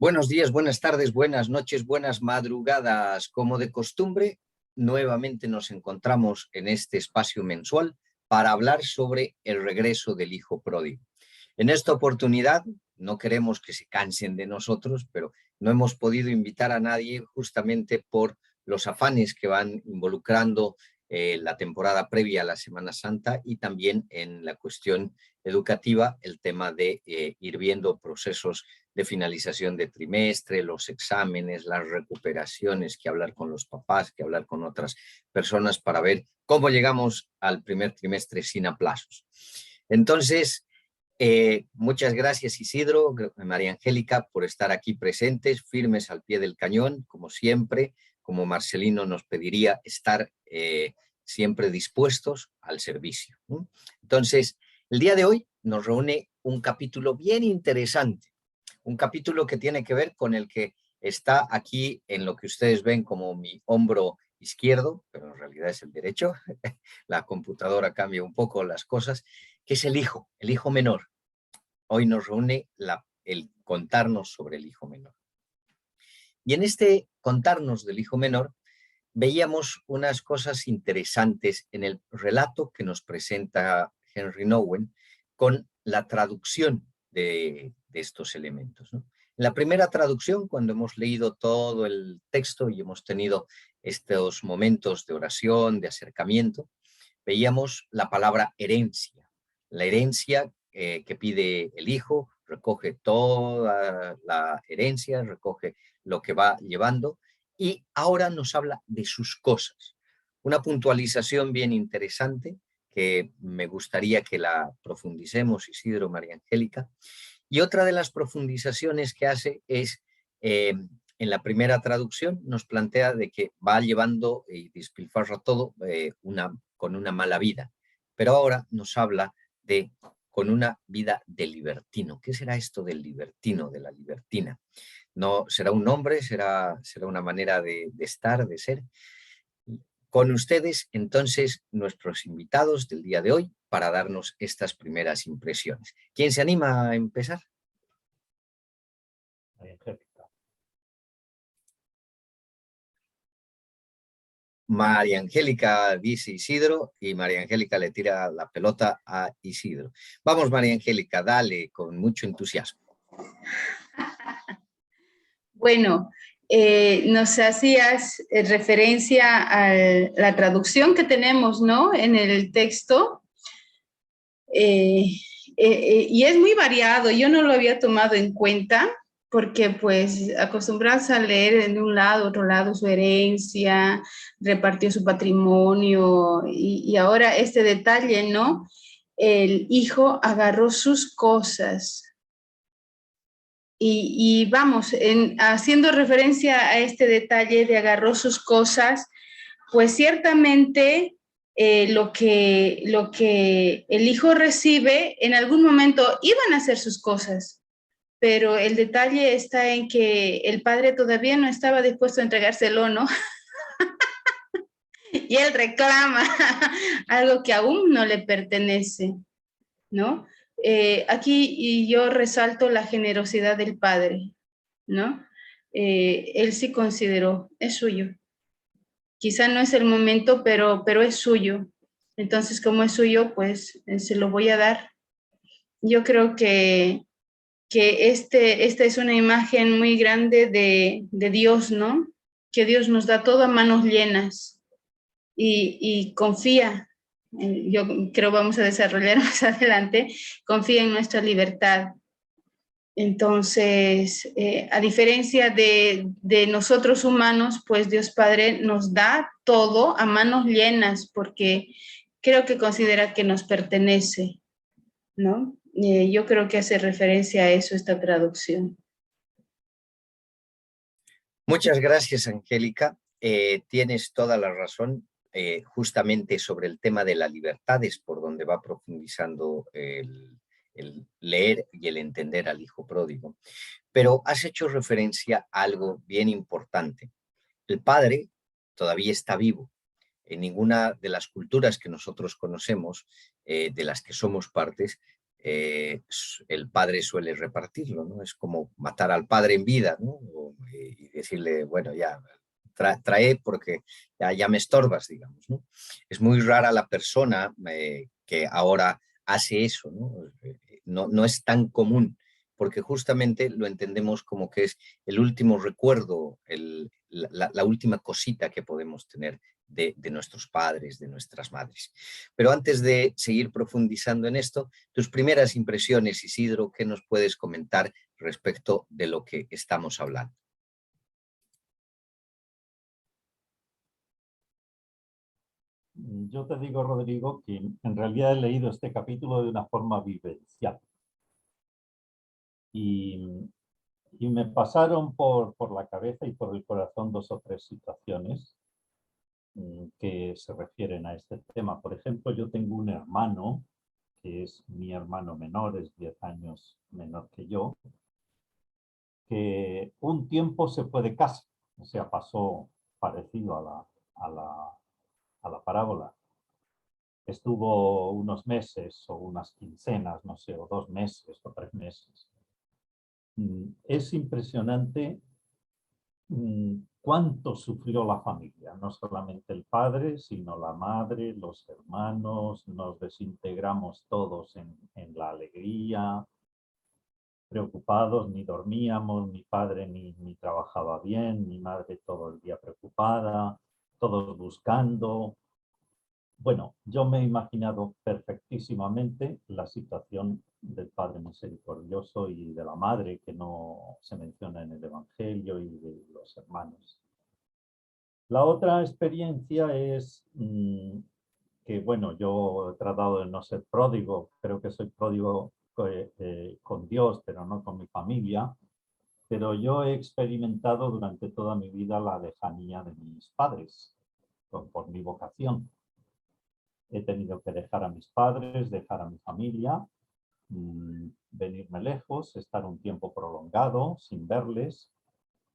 Buenos días, buenas tardes, buenas noches, buenas madrugadas. Como de costumbre, nuevamente nos encontramos en este espacio mensual para hablar sobre el regreso del hijo pródigo. En esta oportunidad, no queremos que se cansen de nosotros, pero no hemos podido invitar a nadie justamente por los afanes que van involucrando la temporada previa a la Semana Santa y también en la cuestión educativa, el tema de ir viendo procesos de finalización de trimestre, los exámenes, las recuperaciones, que hablar con los papás, que hablar con otras personas para ver cómo llegamos al primer trimestre sin aplazos. Entonces, muchas gracias Isidro, María Angélica, por estar aquí presentes, firmes al pie del cañón, como siempre, como Marcelino nos pediría, estar siempre dispuestos al servicio. Entonces, el día de hoy nos reúne un capítulo bien interesante, un capítulo que tiene que ver con el que está aquí en lo que ustedes ven como mi hombro izquierdo, pero en realidad es el derecho, la computadora cambia un poco las cosas, que es el hijo menor. Hoy nos reúne el contarnos sobre el hijo menor. Y en este contarnos del hijo menor, veíamos unas cosas interesantes en el relato que nos presenta Henry Nouwen con la traducción de estos elementos, ¿no? En la primera traducción, cuando hemos leído todo el texto y hemos tenido estos momentos de oración, de acercamiento, veíamos la palabra herencia. La herencia que pide el hijo, recoge toda la herencia, recoge lo que va llevando, y ahora nos habla de sus cosas. Una puntualización bien interesante que me gustaría que la profundicemos, Isidro, María Angélica. Y otra de las profundizaciones que hace es, en la primera traducción, nos plantea de que va llevando y despilfarra todo con una mala vida. Pero ahora nos habla de con una vida de libertino. ¿Qué será esto del libertino, de la libertina? No, ¿será un nombre? ¿Será una manera de estar, de ser? Con ustedes, entonces, nuestros invitados del día de hoy para darnos estas primeras impresiones. ¿Quién se anima a empezar? María Angélica, dice Isidro, y María Angélica le tira la pelota a Isidro. Vamos, María Angélica, dale con mucho entusiasmo. Bueno, nos hacías referencia a la traducción que tenemos, ¿no? En el texto. Y es muy variado, yo no lo había tomado en cuenta porque pues acostumbrados a leer de un lado, otro lado su herencia, repartió su patrimonio y ahora este detalle, ¿no? El hijo agarró sus cosas. Y vamos, haciendo referencia a este detalle de agarró sus cosas, pues ciertamente lo que el hijo recibe, en algún momento iban a hacer sus cosas, pero el detalle está en que el padre todavía no estaba dispuesto a entregárselo, ¿no? Y él reclama algo que aún no le pertenece, ¿no? Aquí yo resalto la generosidad del padre, ¿no? Él sí consideró, es suyo. Quizá no es el momento, pero es suyo. Entonces, como es suyo, pues se lo voy a dar. Yo creo que esta es una imagen muy grande de Dios, ¿no? Que Dios nos da todo a manos llenas y confía. Yo creo vamos a desarrollar más adelante, confía en nuestra libertad. Entonces, a diferencia de nosotros humanos, pues Dios Padre nos da todo a manos llenas porque creo que considera que nos pertenece, ¿no? Yo creo que hace referencia a eso esta traducción. Muchas gracias, Angélica. Tienes toda la razón. Justamente sobre el tema de la libertad es por donde va profundizando el leer y el entender al hijo pródigo. Pero has hecho referencia a algo bien importante. El padre todavía está vivo. En ninguna de las culturas que nosotros conocemos, de las que somos partes, el padre suele repartirlo, ¿no? Es como matar al padre en vida, ¿no? Y decirle, bueno, ya, trae porque ya me estorbas, digamos, ¿no? Es muy rara la persona que ahora hace eso, ¿no? No es tan común, porque justamente lo entendemos como que es el último recuerdo, la última cosita que podemos tener de nuestros padres, de nuestras madres. Pero antes de seguir profundizando en esto, tus primeras impresiones, Isidro, ¿qué nos puedes comentar respecto de lo que estamos hablando? Yo te digo, Rodrigo, que en realidad he leído este capítulo de una forma vivencial. Y, y me pasaron por la cabeza y por el corazón dos o tres situaciones que se refieren a este tema. Por ejemplo, yo tengo un hermano, que es mi hermano menor, es 10 años menor que yo, que un tiempo se fue de casa, o sea, pasó parecido a la parábola. Estuvo unos meses o unas quincenas, no sé, o 2 meses o 3 meses. Es impresionante cuánto sufrió la familia, no solamente el padre, sino la madre, los hermanos, nos desintegramos todos en la alegría, preocupados, ni dormíamos, mi padre ni trabajaba bien, mi madre todo el día preocupada, todos buscando. Bueno, yo me he imaginado perfectísimamente la situación del Padre Misericordioso y de la Madre que no se menciona en el Evangelio y de los hermanos. La otra experiencia es que, bueno, yo he tratado de no ser pródigo, creo que soy pródigo con Dios, pero no con mi familia, pero yo he experimentado durante toda mi vida la lejanía de mis padres por mi vocación. He tenido que dejar a mis padres, dejar a mi familia, venirme lejos, estar un tiempo prolongado sin verles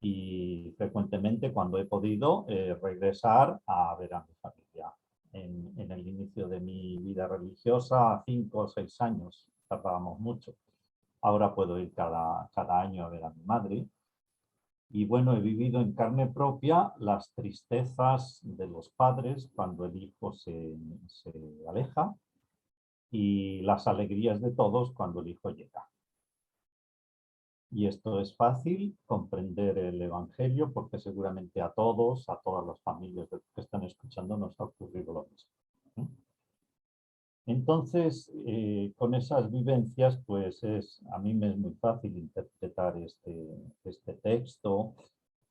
y frecuentemente cuando he podido regresar a ver a mi familia. En el inicio de mi vida religiosa, 5 o 6 años, tardábamos mucho. Ahora puedo ir cada año a ver a mi madre. Y bueno, he vivido en carne propia las tristezas de los padres cuando el hijo se aleja y las alegrías de todos cuando el hijo llega. Y esto es fácil comprender el Evangelio porque seguramente a todos, a todas las familias que están escuchando nos ha ocurrido lo mismo. Entonces, con esas vivencias, pues a mí me es muy fácil interpretar este texto.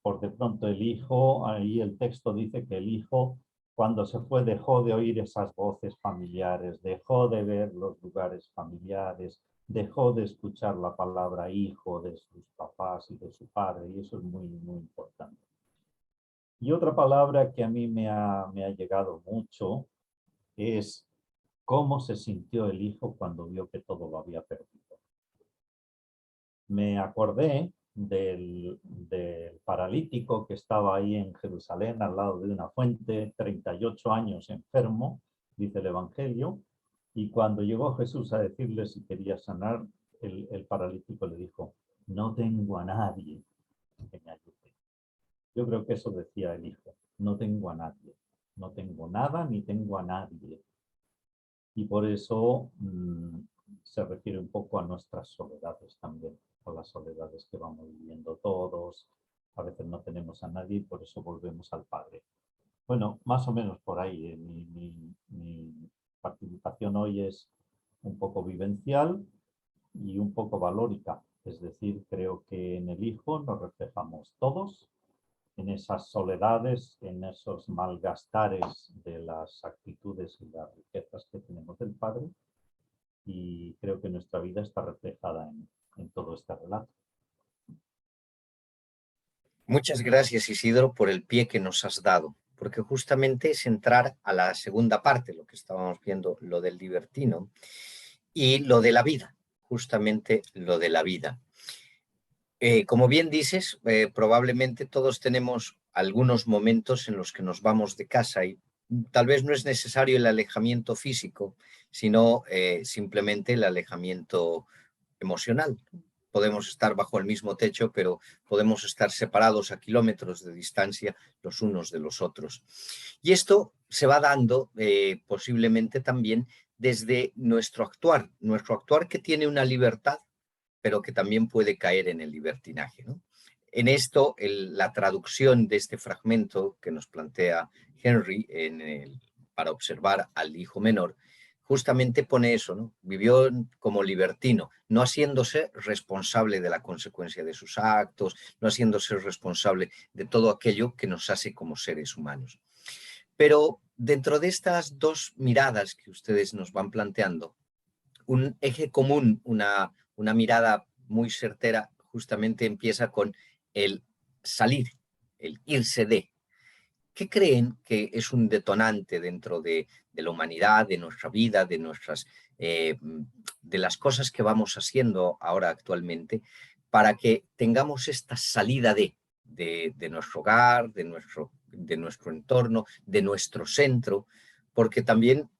Por de pronto el hijo, ahí el texto dice que el hijo cuando se fue dejó de oír esas voces familiares, dejó de ver los lugares familiares, dejó de escuchar la palabra hijo de sus papás y de su padre, y eso es muy, muy importante. Y otra palabra que a mí me ha llegado mucho es cómo se sintió el hijo cuando vio que todo lo había perdido. Me acordé del paralítico que estaba ahí en Jerusalén al lado de una fuente, 38 años enfermo, dice el Evangelio, y cuando llegó Jesús a decirle si quería sanar, el paralítico le dijo, no tengo a nadie que me ayude. Yo creo que eso decía el hijo, no tengo a nadie, no tengo nada ni tengo a nadie. Y por eso se refiere un poco a nuestras soledades también, a las soledades que vamos viviendo todos. A veces no tenemos a nadie y por eso volvemos al Padre. Bueno, más o menos por ahí. Mi participación hoy es un poco vivencial y un poco valórica. Es decir, creo que en el Hijo nos reflejamos todos, en esas soledades, en esos malgastares de las actitudes y las riquezas que tenemos del Padre, y creo que nuestra vida está reflejada en todo este relato. Muchas gracias, Isidro, por el pie que nos has dado, porque justamente es entrar a la segunda parte, lo que estábamos viendo, lo del libertino, y lo de la vida, justamente lo de la vida. Como bien dices, probablemente todos tenemos algunos momentos en los que nos vamos de casa y tal vez no es necesario el alejamiento físico, sino simplemente el alejamiento emocional. Podemos estar bajo el mismo techo, pero podemos estar separados a kilómetros de distancia los unos de los otros. Y esto se va dando posiblemente también desde nuestro actuar que tiene una libertad, pero que también puede caer en el libertinaje, ¿no? En esto, la traducción de este fragmento que nos plantea Henry para observar al hijo menor, justamente pone eso, ¿no? Vivió como libertino, no haciéndose responsable de la consecuencia de sus actos, no haciéndose responsable de todo aquello que nos hace como seres humanos. Pero dentro de estas dos miradas que ustedes nos van planteando, un eje común, una mirada muy certera, justamente empieza con el salir, el irse de. ¿Qué creen que es un detonante dentro de la humanidad, de nuestra vida, de las cosas que vamos haciendo ahora actualmente, para que tengamos esta salida de nuestro hogar, de nuestro entorno, de nuestro centro? Porque también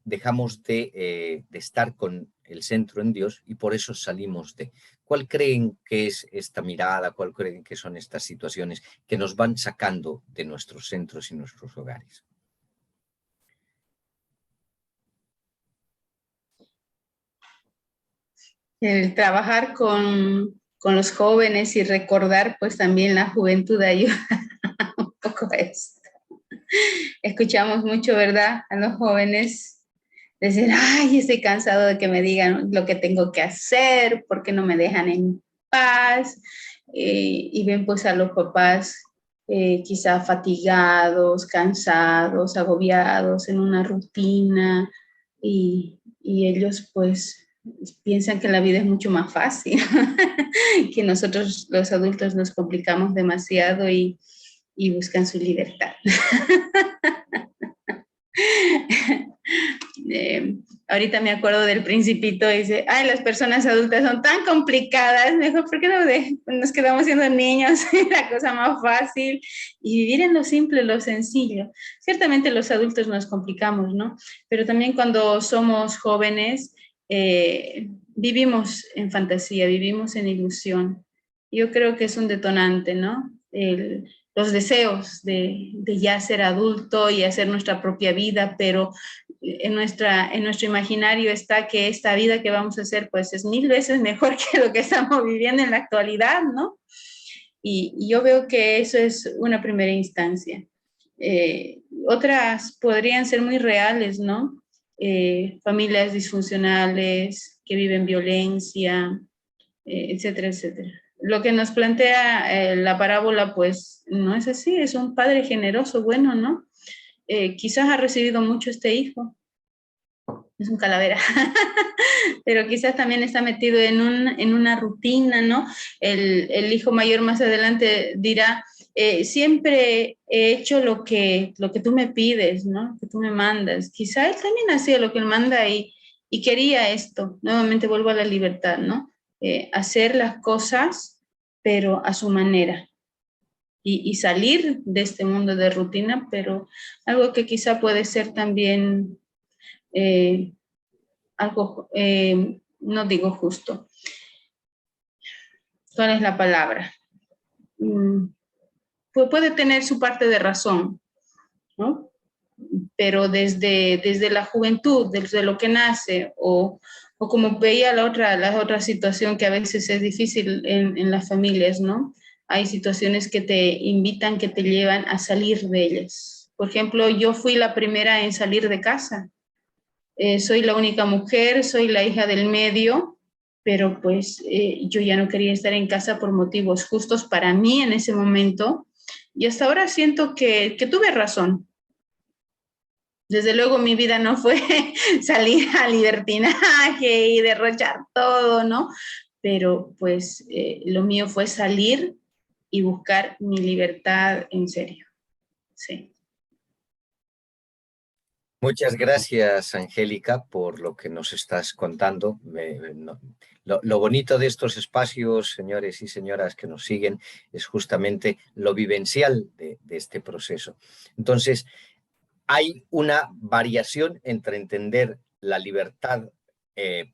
dejamos de estar con el centro en Dios y por eso salimos de. ¿Cuál creen que es esta mirada? ¿Cuál creen que son estas situaciones que nos van sacando de nuestros centros y nuestros hogares? El trabajar con los jóvenes y recordar pues también la juventud ayuda un poco a esto. Escuchamos mucho, ¿verdad? A los jóvenes decir, ay, estoy cansado de que me digan lo que tengo que hacer, porque no me dejan en paz. Y ven pues a los papás quizá fatigados, cansados, agobiados en una rutina y ellos pues piensan que la vida es mucho más fácil, que nosotros los adultos nos complicamos demasiado y buscan su libertad. Ahorita me acuerdo del Principito, dice, ay, las personas adultas son tan complicadas, mejor, ¿por qué no nos quedamos siendo niños? La cosa más fácil, y vivir en lo simple, lo sencillo. Ciertamente los adultos nos complicamos, ¿no? Pero también cuando somos jóvenes, vivimos en fantasía, vivimos en ilusión. Yo creo que es un detonante, ¿no? Los deseos de ya ser adulto y hacer nuestra propia vida, pero en nuestro imaginario está que esta vida que vamos a hacer pues es 1000 veces mejor que lo que estamos viviendo en la actualidad, ¿no? Y yo veo que eso es una primera instancia. Otras podrían ser muy reales, ¿no? Familias disfuncionales que viven violencia, etcétera, etcétera. Lo que nos plantea la parábola, pues no es así, es un padre generoso, bueno, ¿no? Quizás ha recibido mucho este hijo, es un calavera, pero quizás también está metido en una rutina, ¿no? El hijo mayor más adelante dirá, siempre he hecho lo que tú me pides, ¿no? Que tú me mandas. Quizá él también hacía lo que él manda y quería esto. Nuevamente vuelvo a la libertad, ¿no? Hacer las cosas, pero a su manera. Y salir de este mundo de rutina, pero algo que quizá puede ser también algo, no digo justo. ¿Cuál es la palabra? Puede tener su parte de razón, ¿no? Pero desde la juventud, desde lo que nace, o como veía la otra situación que a veces es difícil en las familias, ¿no? Hay situaciones que te invitan, que te llevan a salir de ellas. Por ejemplo, yo fui la primera en salir de casa. Soy la única mujer, soy la hija del medio, pero pues yo ya no quería estar en casa por motivos justos para mí en ese momento. Y hasta ahora siento que tuve razón. Desde luego mi vida no fue salir a libertinaje y derrochar todo, ¿no? Pero pues lo mío fue salir y buscar mi libertad en serio. Sí. Muchas gracias, Angélica, por lo que nos estás contando. Lo bonito de estos espacios, señores y señoras que nos siguen, es justamente lo vivencial de este proceso. Entonces, hay una variación entre entender la libertad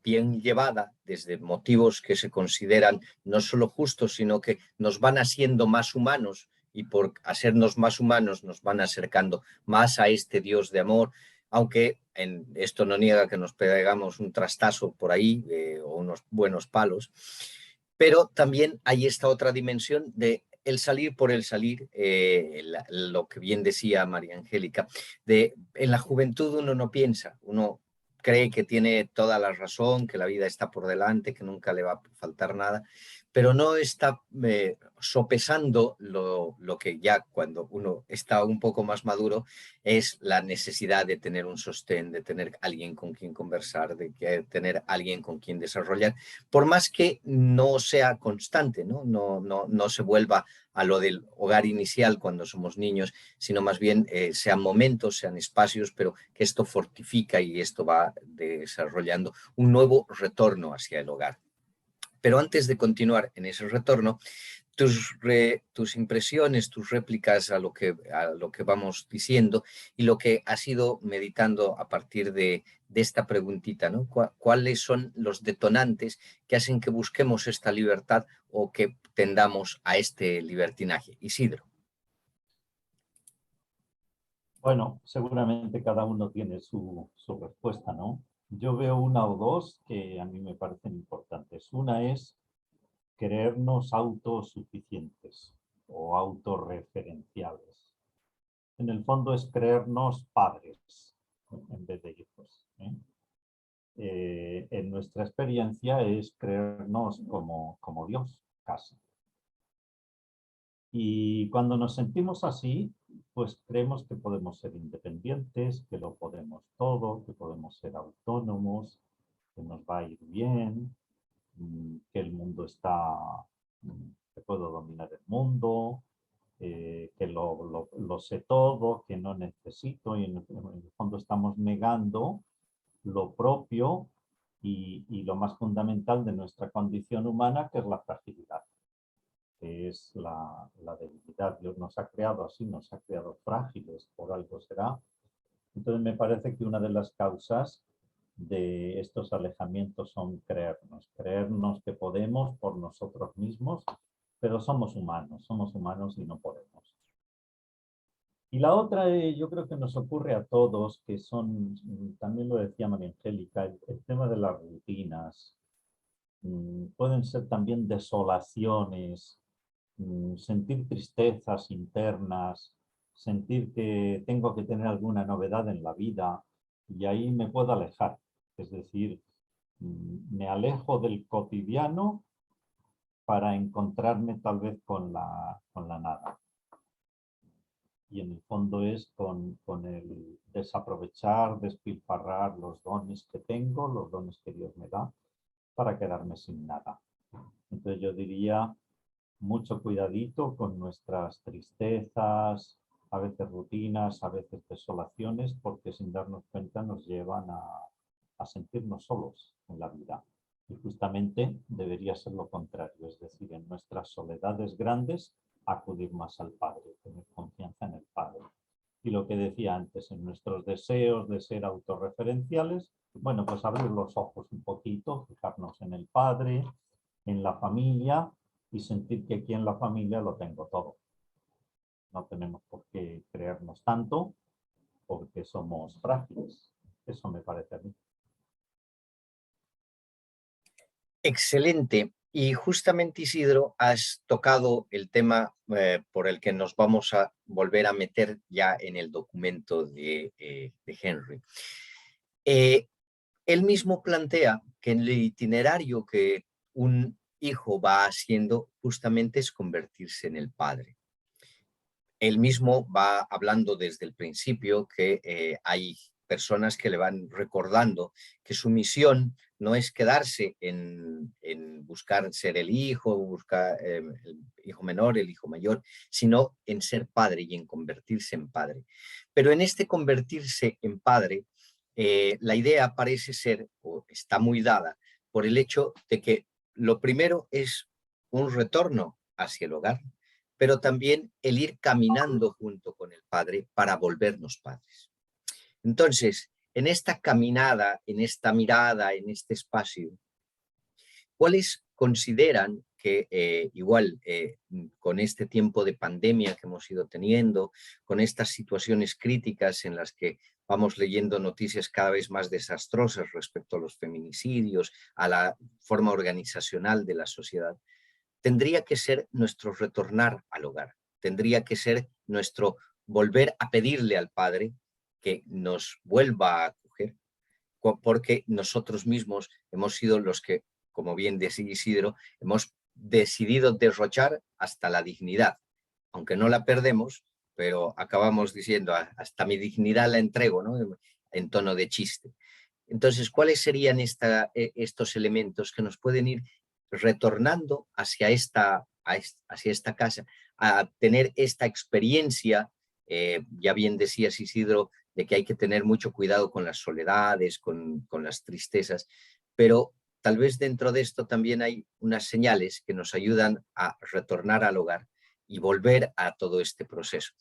bien llevada desde motivos que se consideran no solo justos, sino que nos van haciendo más humanos y por hacernos más humanos nos van acercando más a este Dios de amor, aunque esto no niega que nos pegamos un trastazo por ahí o unos buenos palos, pero también hay esta otra dimensión de el salir por el salir, lo que bien decía María Angélica, en la juventud uno no piensa, uno cree que tiene toda la razón, que la vida está por delante, que nunca le va a faltar nada, pero no está sopesando lo que ya cuando uno está un poco más maduro es la necesidad de tener un sostén, de tener alguien con quien conversar, de tener alguien con quien desarrollar, por más que no sea constante, no se vuelva a lo del hogar inicial cuando somos niños, sino más bien sean momentos, sean espacios, pero que esto fortifica y esto va desarrollando un nuevo retorno hacia el hogar. Pero antes de continuar en ese retorno, tus impresiones, tus réplicas a lo que vamos diciendo y lo que has ido meditando a partir de esta preguntita, ¿no? ¿Cuáles son los detonantes que hacen que busquemos esta libertad o que tendamos a este libertinaje? Isidro. Bueno, seguramente cada uno tiene su respuesta, ¿no? Yo veo una o dos que a mí me parecen importantes. Una es creernos autosuficientes o autorreferenciales. En el fondo es creernos padres en vez de hijos, ¿eh? En nuestra experiencia es creernos como Dios, casi. Y cuando nos sentimos así, pues creemos que podemos ser independientes, que lo podemos todo, que podemos ser autónomos, que nos va a ir bien, que el mundo que puedo dominar el mundo, que lo sé todo, que no necesito, y en el fondo estamos negando lo propio y lo más fundamental de nuestra condición humana, que es la fragilidad, que es la debilidad. Dios nos ha creado así, nos ha creado frágiles, por algo será. Entonces me parece que una de las causas de estos alejamientos son creernos que podemos por nosotros mismos, pero somos humanos y no podemos. Y la otra, yo creo que nos ocurre a todos, que son, también lo decía María Angélica, el tema de las rutinas. Pueden ser también desolaciones, sentir tristezas internas, sentir que tengo que tener alguna novedad en la vida y ahí me puedo alejar. Es decir, me alejo del cotidiano para encontrarme tal vez con la nada. Y en el fondo es con el desaprovechar, despilfarrar los dones que tengo, los dones que Dios me da, para quedarme sin nada. Entonces yo diría, mucho cuidadito con nuestras tristezas, a veces rutinas, a veces desolaciones, porque sin darnos cuenta nos llevan a sentirnos solos en la vida. Y justamente debería ser lo contrario, es decir, en nuestras soledades grandes, acudir más al Padre, tener confianza en el Padre. Y lo que decía antes, en nuestros deseos de ser autorreferenciales, bueno, pues abrir los ojos un poquito, fijarnos en el Padre, en la familia y sentir que aquí en la familia lo tengo todo. No tenemos por qué creernos tanto porque somos frágiles. Eso me parece a mí. Excelente. Y justamente, Isidro, has tocado el tema por el que nos vamos a volver a meter ya en el documento de Henry. Él mismo plantea que en el itinerario que un hijo va haciendo justamente es convertirse en el padre. Él mismo va hablando desde el principio que hay personas que le van recordando que su misión no es quedarse en buscar ser el hijo, buscar el hijo menor, el hijo mayor, sino en ser padre y en convertirse en padre. Pero en este convertirse en padre, la idea parece ser, o está muy dada, por el hecho de que lo primero es un retorno hacia el hogar, pero también el ir caminando junto con el Padre para volvernos padres. Entonces, en esta caminada, en esta mirada, en este espacio, ¿cuáles consideran que con este tiempo de pandemia que hemos ido teniendo, con estas situaciones críticas en las que vamos leyendo noticias cada vez más desastrosas respecto a los feminicidios, a la forma organizacional de la sociedad, tendría que ser nuestro retornar al hogar, tendría que ser nuestro volver a pedirle al Padre que nos vuelva a acoger, porque nosotros mismos hemos sido los que, como bien decía Isidro, hemos decidido derrochar hasta la dignidad, aunque no la perdemos, pero acabamos diciendo, hasta mi dignidad la entrego, ¿no? En tono de chiste. Entonces, ¿cuáles serían estos elementos que nos pueden ir retornando hacia esta casa, a tener esta experiencia? Ya bien decías, Isidro, de que hay que tener mucho cuidado con las soledades, con las tristezas, pero tal vez dentro de esto también hay unas señales que nos ayudan a retornar al hogar y volver a todo este proceso.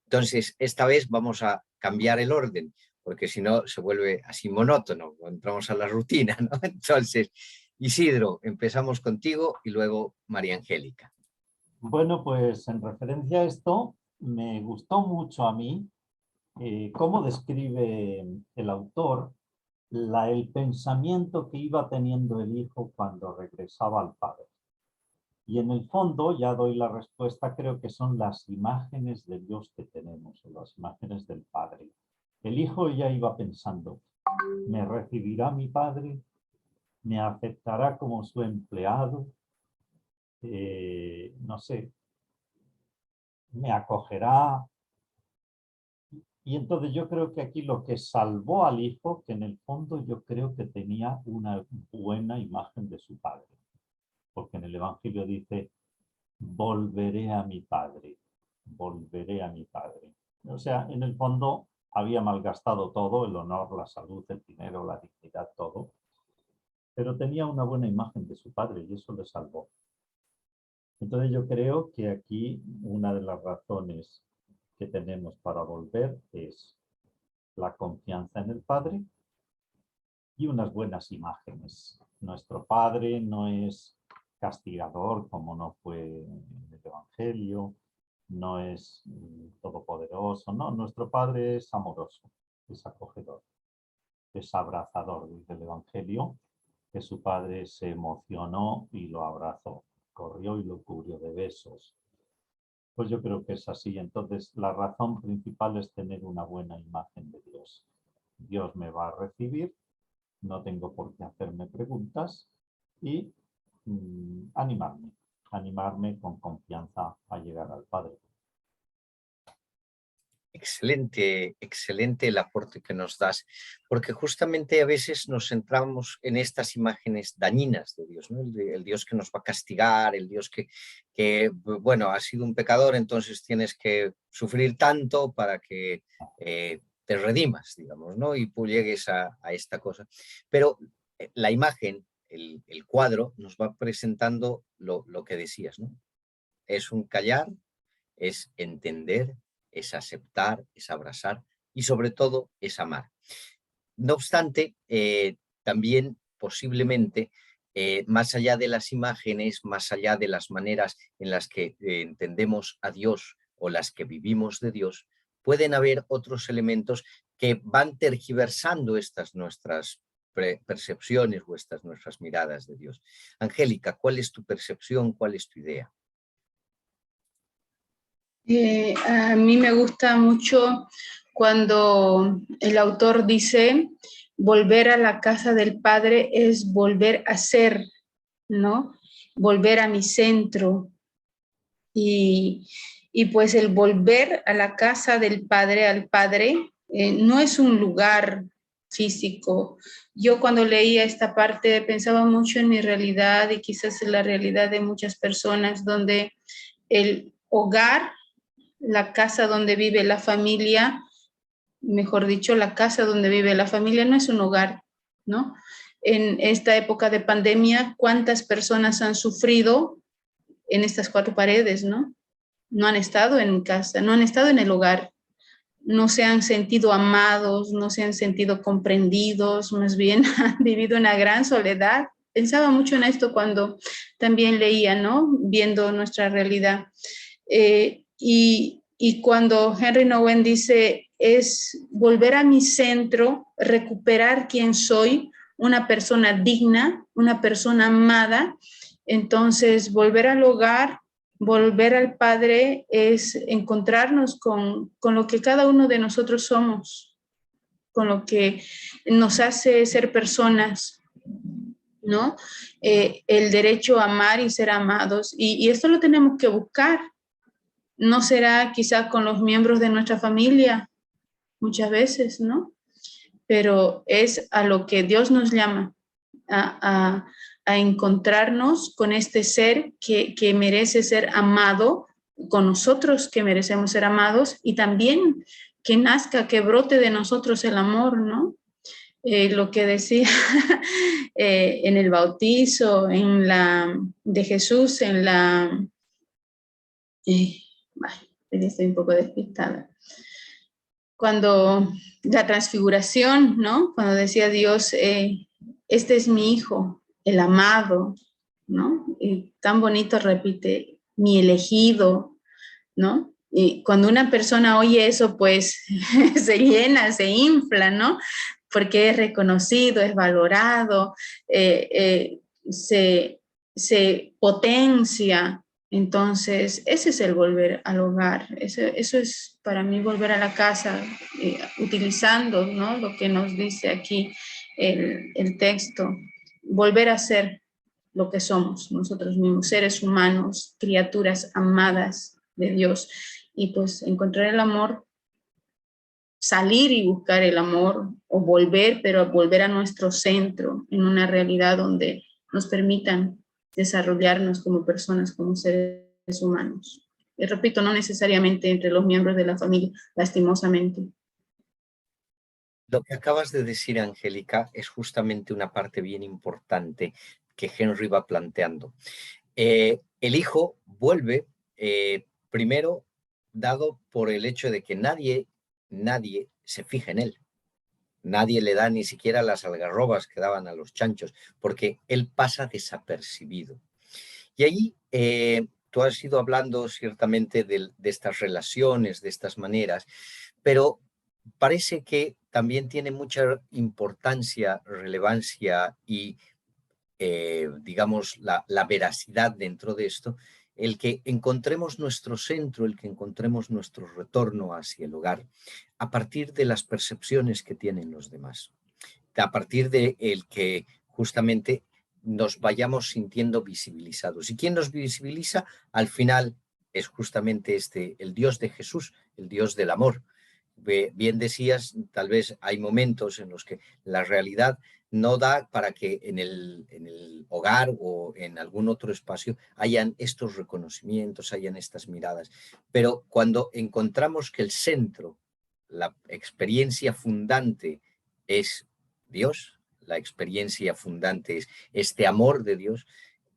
Entonces, esta vez vamos a cambiar el orden, porque si no se vuelve así monótono, entramos a la rutina, ¿no? Entonces, Isidro, empezamos contigo y luego María Angélica. Bueno, pues en referencia a esto, me gustó mucho a mí cómo describe el autor el pensamiento que iba teniendo el hijo cuando regresaba al padre. Y en el fondo, ya doy la respuesta, creo que son las imágenes de Dios que tenemos, o las imágenes del Padre. El hijo ya iba pensando, ¿me recibirá mi padre? ¿Me aceptará como su empleado? No sé, ¿me acogerá? Y entonces yo creo que aquí lo que salvó al hijo, que en el fondo yo creo que tenía una buena imagen de su padre. Porque en el Evangelio dice, volveré a mi padre, volveré a mi padre. O sea, en el fondo había malgastado todo, el honor, la salud, el dinero, la dignidad, todo. Pero tenía una buena imagen de su padre y eso le salvó. Entonces yo creo que aquí una de las razones que tenemos para volver es la confianza en el Padre y unas buenas imágenes. Nuestro Padre no es castigador como no fue en el Evangelio, no es todopoderoso, no, nuestro Padre es amoroso, es acogedor, es abrazador, dice el Evangelio, que su Padre se emocionó y lo abrazó, corrió y lo cubrió de besos. Pues yo creo que es así. Entonces, la razón principal es tener una buena imagen de Dios. Dios me va a recibir, no tengo por qué hacerme preguntas y animarme con confianza a llegar al Padre. Excelente, excelente el aporte que nos das, porque justamente a veces nos centramos en estas imágenes dañinas de Dios, ¿no? El Dios que nos va a castigar, el Dios que, bueno, has sido un pecador, entonces tienes que sufrir tanto para que te redimas, digamos, ¿no? Y tú llegues a esta cosa. Pero la imagen, el cuadro, nos va presentando lo que decías, ¿no? Es un callar, es entender, es aceptar, es abrazar y sobre todo es amar. No obstante, también posiblemente, más allá de las imágenes, más allá de las maneras en las que entendemos a Dios o las que vivimos de Dios, pueden haber otros elementos que van tergiversando estas nuestras percepciones o estas nuestras miradas de Dios. Angélica, ¿cuál es tu percepción? ¿Cuál es tu idea? A mí me gusta mucho cuando el autor dice, volver a la casa del Padre es volver a ser, ¿no? Volver a mi centro. Y pues el volver a la casa del Padre, al Padre, no es un lugar físico. Yo cuando leía esta parte pensaba mucho en mi realidad y quizás en la realidad de muchas personas, donde el hogar, la casa donde vive la familia, mejor dicho, la casa donde vive la familia no es un hogar, ¿no? En esta época de pandemia, ¿cuántas personas han sufrido en estas cuatro paredes, ¿no? No han estado en casa, no han estado en el hogar, no se han sentido amados, no se han sentido comprendidos, más bien han vivido una gran soledad. Pensaba mucho en esto cuando también leía, ¿no? Viendo nuestra realidad. Y cuando Henry Nouwen dice, es volver a mi centro, recuperar quién soy, una persona digna, una persona amada, entonces volver al hogar, volver al Padre es encontrarnos con lo que cada uno de nosotros somos, con lo que nos hace ser personas, ¿no? El derecho a amar y ser amados. Y esto lo tenemos que buscar. No será quizá con los miembros de nuestra familia, muchas veces, ¿no? Pero es a lo que Dios nos llama, a encontrarnos con este ser que merece ser amado, con nosotros que merecemos ser amados, y también que nazca, que brote de nosotros el amor, ¿no? Lo que decía en el bautizo, de Jesús, en la... estoy un poco despistada. Cuando la transfiguración, ¿no? Cuando decía Dios, este es mi hijo, el amado, ¿no? Y tan bonito repite, mi elegido, ¿no? Y cuando una persona oye eso, pues se llena, se infla, ¿no? Porque es reconocido, es valorado, se potencia. Entonces, ese es el volver al hogar. Eso es para mí volver a la casa, utilizando, ¿no? Lo que nos dice aquí el texto. Volver a ser lo que somos nosotros mismos, seres humanos, criaturas amadas de Dios. Y pues encontrar el amor, salir y buscar el amor, o volver, pero volver a nuestro centro, en una realidad donde nos permitan desarrollarnos como personas, como seres humanos. Y repito, no necesariamente entre los miembros de la familia, lastimosamente. Lo que acabas de decir, Angélica, es justamente una parte bien importante que Henry va planteando. El hijo vuelve primero dado por el hecho de que nadie se fija en él. Nadie le da ni siquiera las algarrobas que daban a los chanchos, porque él pasa desapercibido. Y ahí tú has ido hablando ciertamente de estas relaciones, de estas maneras, pero parece que también tiene mucha importancia, relevancia y, digamos, la veracidad dentro de esto, el que encontremos nuestro centro, el que encontremos nuestro retorno hacia el hogar, a partir de las percepciones que tienen los demás, a partir de el que justamente nos vayamos sintiendo visibilizados. ¿Y quién nos visibiliza? Al final es justamente el Dios de Jesús, el Dios del amor. Bien decías, tal vez hay momentos en los que la realidad no da para que en el hogar o en algún otro espacio hayan estos reconocimientos, hayan estas miradas. Pero cuando encontramos que el centro, la experiencia fundante es Dios, la experiencia fundante es este amor de Dios,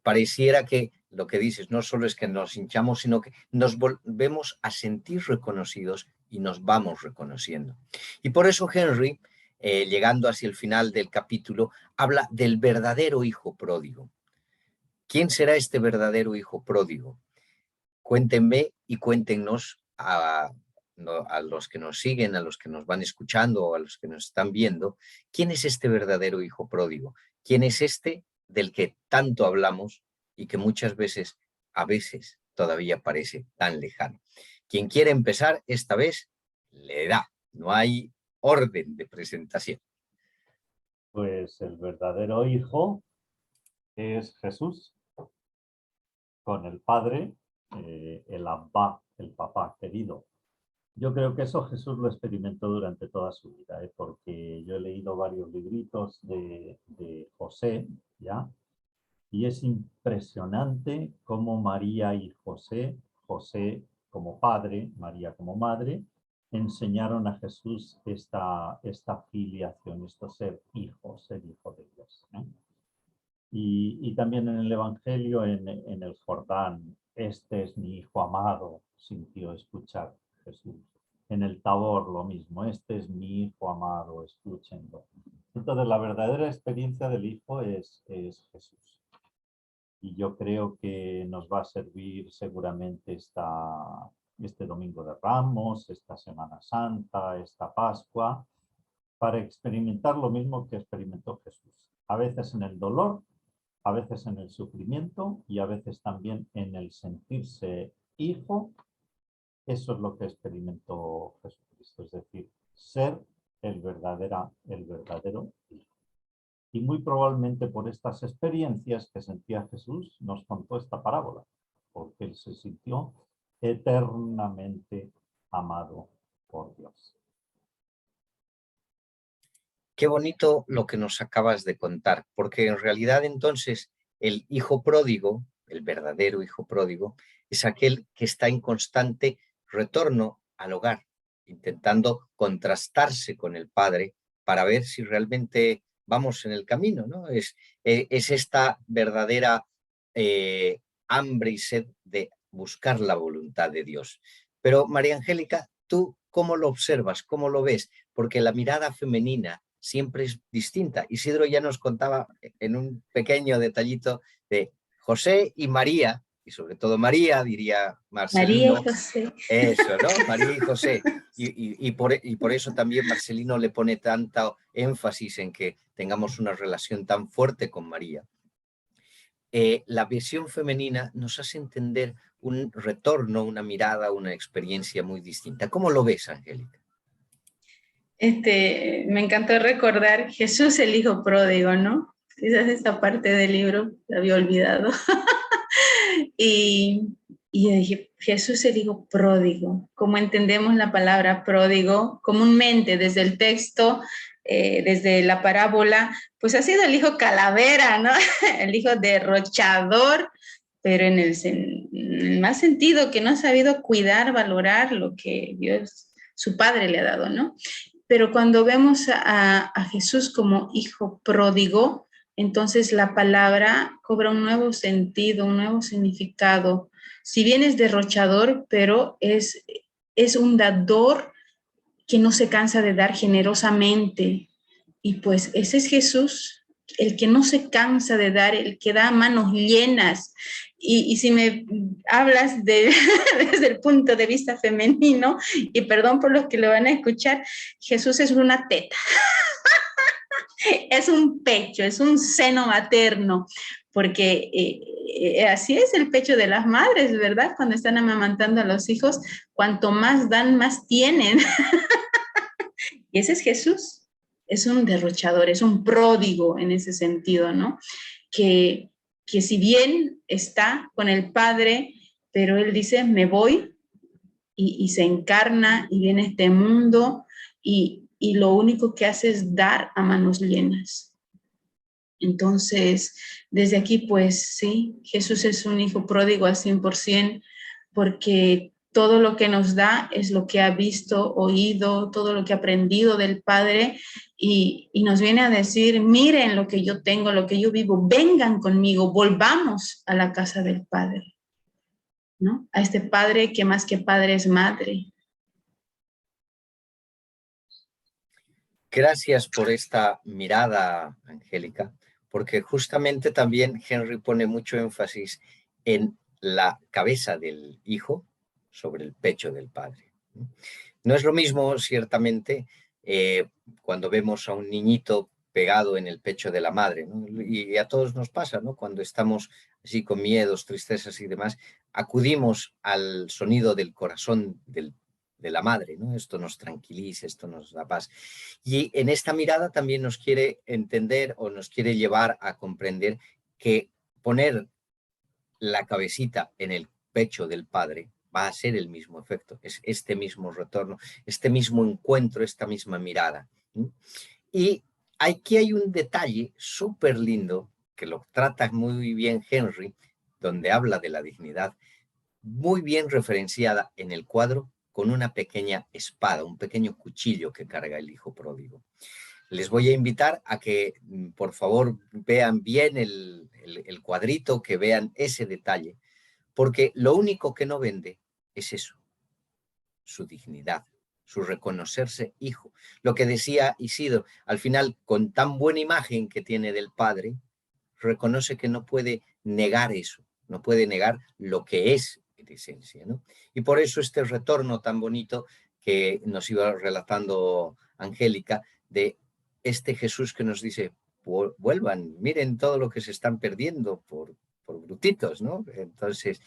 pareciera que lo que dices no solo es que nos hinchamos, sino que nos volvemos a sentir reconocidos y nos vamos reconociendo. Y por eso Henry, llegando hacia el final del capítulo, habla del verdadero hijo pródigo. ¿Quién será este verdadero hijo pródigo? Cuéntenme y cuéntenos a los que nos siguen, a los que nos van escuchando o a los que nos están viendo, ¿quién es este verdadero hijo pródigo? ¿Quién es este del que tanto hablamos y que muchas veces, a veces, todavía parece tan lejano? Quien quiere empezar esta vez, le da. No hay orden de presentación. Pues el verdadero hijo es Jesús, con el Padre, el Abba, el papá querido. Yo creo que eso Jesús lo experimentó durante toda su vida, porque yo he leído varios libritos de José, ¿ya? Y es impresionante cómo María y José, José como padre, María como madre, enseñaron a Jesús esta filiación, esto ser hijos, ser hijo de Dios, ¿no? Y también en el Evangelio, en el Jordán, este es mi hijo amado, sintió escuchar Jesús. En el Tabor lo mismo, este es mi hijo amado, escúchenlo. Entonces la verdadera experiencia del hijo es Jesús. Y yo creo que nos va a servir seguramente este Domingo de Ramos, esta Semana Santa, esta Pascua, para experimentar lo mismo que experimentó Jesús. A veces en el dolor, a veces en el sufrimiento y a veces también en el sentirse hijo. Eso es lo que experimentó Jesucristo, es decir, ser el verdadero hijo. Y muy probablemente por estas experiencias que sentía Jesús, nos contó esta parábola, porque él se sintió eternamente amado por Dios. Qué bonito lo que nos acabas de contar, porque en realidad entonces el hijo pródigo, el verdadero hijo pródigo, es aquel que está en constante retorno al hogar, intentando contrastarse con el padre para ver si realmente vamos en el camino, ¿no? Es esta verdadera hambre y sed de buscar la voluntad de Dios. Pero María Angélica, ¿tú cómo lo observas? ¿Cómo lo ves? Porque la mirada femenina siempre es distinta. Isidro ya nos contaba en un pequeño detallito de José y María, y sobre todo María, diría María y Marcelino. José. Eso, ¿no? María y José. Y por eso también Marcelino le pone tanto énfasis en que tengamos una relación tan fuerte con María. La visión femenina nos hace entender un retorno, una mirada, una experiencia muy distinta. ¿Cómo lo ves, Angélica? Me encantó recordar Jesús el hijo pródigo, ¿no? Quizás esta parte del libro la había olvidado. y yo dije, Jesús el hijo pródigo. ¿Cómo entendemos la palabra pródigo? Comúnmente desde el texto, desde la parábola, pues ha sido el hijo calavera, ¿no? El hijo derrochador, pero en el más sentido que no ha sabido cuidar, valorar lo que Dios, su padre le ha dado, ¿no? Pero cuando vemos a Jesús como hijo pródigo, entonces la palabra cobra un nuevo sentido, un nuevo significado. Si bien es derrochador, pero es un dador que no se cansa de dar generosamente. Y pues ese es Jesús, el que no se cansa de dar, el que da manos llenas. Y si me hablas desde el punto de vista femenino, y perdón por los que lo van a escuchar, Jesús es una teta. Es un pecho, es un seno materno, porque así es el pecho de las madres, ¿verdad? Cuando están amamantando a los hijos, cuanto más dan, más tienen. Y ese es Jesús, es un derrochador, es un pródigo en ese sentido, ¿no? Que si bien está con el Padre, pero él dice, me voy, y se encarna y viene a este mundo y lo único que hace es dar a manos llenas. Entonces, desde aquí, pues sí, Jesús es un hijo pródigo al 100%, porque todo lo que nos da es lo que ha visto, oído, todo lo que ha aprendido del Padre y nos viene a decir, miren lo que yo tengo, lo que yo vivo, vengan conmigo, volvamos a la casa del Padre, ¿no? A este Padre que más que Padre es Madre. Gracias por esta mirada, Angélica, porque justamente también Henry pone mucho énfasis en la cabeza del hijo sobre el pecho del padre. No es lo mismo, ciertamente, cuando vemos a un niñito pegado en el pecho de la madre, ¿no? Y a todos nos pasa, ¿no? Cuando estamos así con miedos, tristezas y demás, acudimos al sonido del corazón de la madre, ¿no? Esto nos tranquiliza, esto nos da paz. Y en esta mirada también nos quiere entender o nos quiere llevar a comprender que poner la cabecita en el pecho del padre va a ser el mismo efecto, es este mismo retorno, este mismo encuentro, esta misma mirada. Y aquí hay un detalle súper lindo que lo trata muy bien Henry, donde habla de la dignidad, muy bien referenciada en el cuadro con una pequeña espada, un pequeño cuchillo que carga el hijo pródigo. Les voy a invitar a que, por favor, vean bien el cuadrito, que vean ese detalle, porque lo único que no vende es eso, su dignidad, su reconocerse hijo. Lo que decía Isidro, al final, con tan buena imagen que tiene del Padre, reconoce que no puede negar eso, no puede negar lo que es en esencia, ¿no? Y por eso este retorno tan bonito que nos iba relatando Angélica, de este Jesús que nos dice, vuelvan, miren todo lo que se están perdiendo por brutitos, ¿no? Entonces,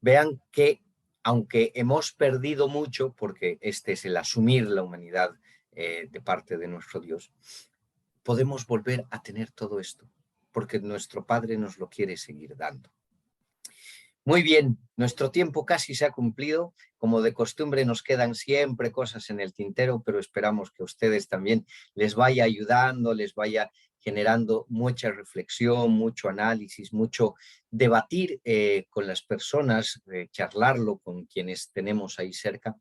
vean que aunque hemos perdido mucho, porque este es el asumir la humanidad de parte de nuestro Dios, podemos volver a tener todo esto, porque nuestro Padre nos lo quiere seguir dando. Muy bien, nuestro tiempo casi se ha cumplido. Como de costumbre nos quedan siempre cosas en el tintero, pero esperamos que a ustedes también les vaya ayudando, les vaya generando mucha reflexión, mucho análisis, mucho debatir con las personas, charlarlo con quienes tenemos ahí cerca.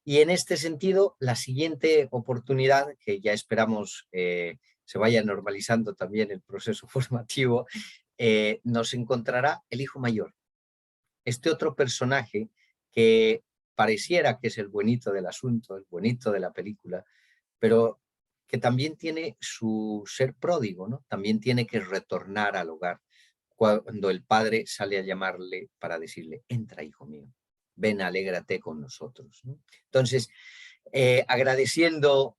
Y en este sentido, la siguiente oportunidad, que ya esperamos se vaya normalizando también el proceso formativo, nos encontrará el hijo mayor. Este otro personaje que pareciera que es el buenito del asunto, el buenito de la película, pero que también tiene su ser pródigo, ¿no? También tiene que retornar al hogar cuando el padre sale a llamarle para decirle, entra, hijo mío, ven, alégrate con nosotros, ¿no? Entonces, agradeciendo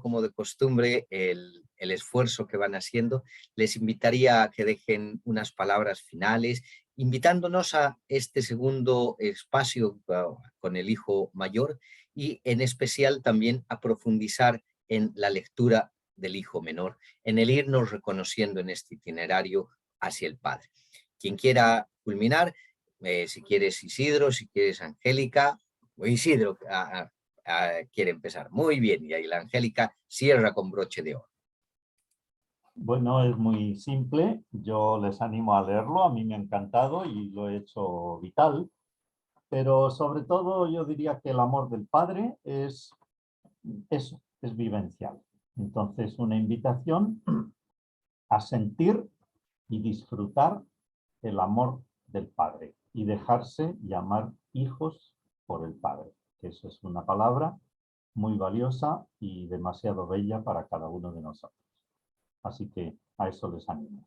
como de costumbre el esfuerzo que van haciendo, les invitaría a que dejen unas palabras finales, invitándonos a este segundo espacio con el hijo mayor y en especial también a profundizar en la lectura del hijo menor, en el irnos reconociendo en este itinerario hacia el Padre. Quien quiera culminar, si quieres Isidro, si quieres Angélica, o Isidro quiere empezar. Muy bien, y ahí la Angélica cierra con broche de oro. Bueno, es muy simple. Yo les animo a leerlo. A mí me ha encantado y lo he hecho vital. Pero sobre todo yo diría que el amor del Padre es eso, es vivencial. Entonces, una invitación a sentir y disfrutar el amor del Padre y dejarse llamar hijos por el Padre. Eso es una palabra muy valiosa y demasiado bella para cada uno de nosotros. Así que a eso les animo.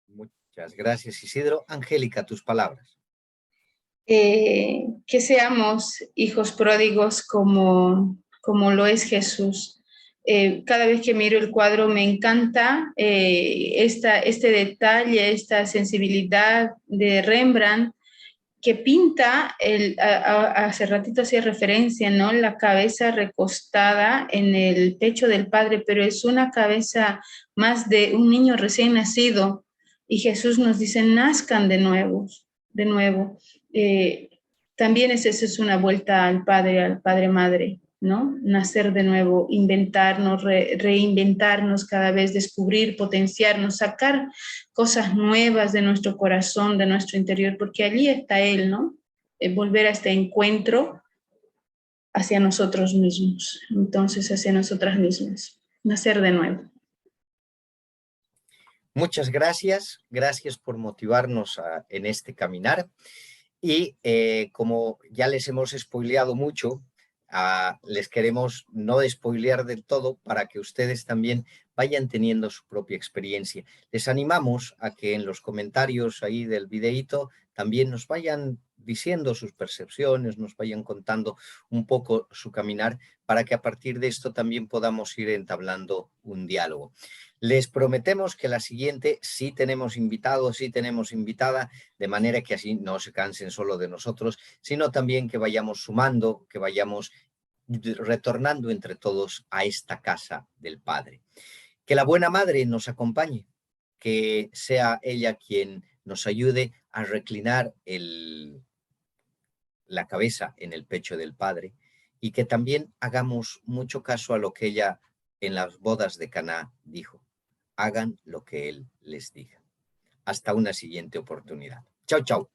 Muchas gracias, Isidro. Angélica, tus palabras. Que seamos hijos pródigos como lo es Jesús. Cada vez que miro el cuadro me encanta este detalle, esta sensibilidad de Rembrandt que pinta, hace ratito hacía referencia, ¿no? La cabeza recostada en el pecho del Padre, pero es una cabeza más de un niño recién nacido. Y Jesús nos dice, nazcan de nuevo, de nuevo. También esa es una vuelta al Padre Madre, ¿no? Nacer de nuevo, inventarnos, reinventarnos cada vez, descubrir, potenciarnos, sacar cosas nuevas de nuestro corazón, de nuestro interior, porque allí está Él, ¿no? Volver a este encuentro hacia nosotros mismos, entonces hacia nosotras mismas, nacer de nuevo. Muchas gracias, gracias por motivarnos en este caminar y como ya les hemos spoileado mucho, les queremos no despoilear del todo para que ustedes también vayan teniendo su propia experiencia. Les animamos a que en los comentarios ahí del videíto también nos vayan diciendo sus percepciones, nos vayan contando un poco su caminar para que a partir de esto también podamos ir entablando un diálogo. Les prometemos que la siguiente sí tenemos invitados, sí tenemos invitada, de manera que así no se cansen solo de nosotros, sino también que vayamos sumando, que vayamos retornando entre todos a esta casa del Padre. Que la buena madre nos acompañe, que sea ella quien nos ayude a reclinar la cabeza en el pecho del Padre y que también hagamos mucho caso a lo que ella en las bodas de Caná dijo. Hagan lo que Él les diga. Hasta una siguiente oportunidad. Chao, chao.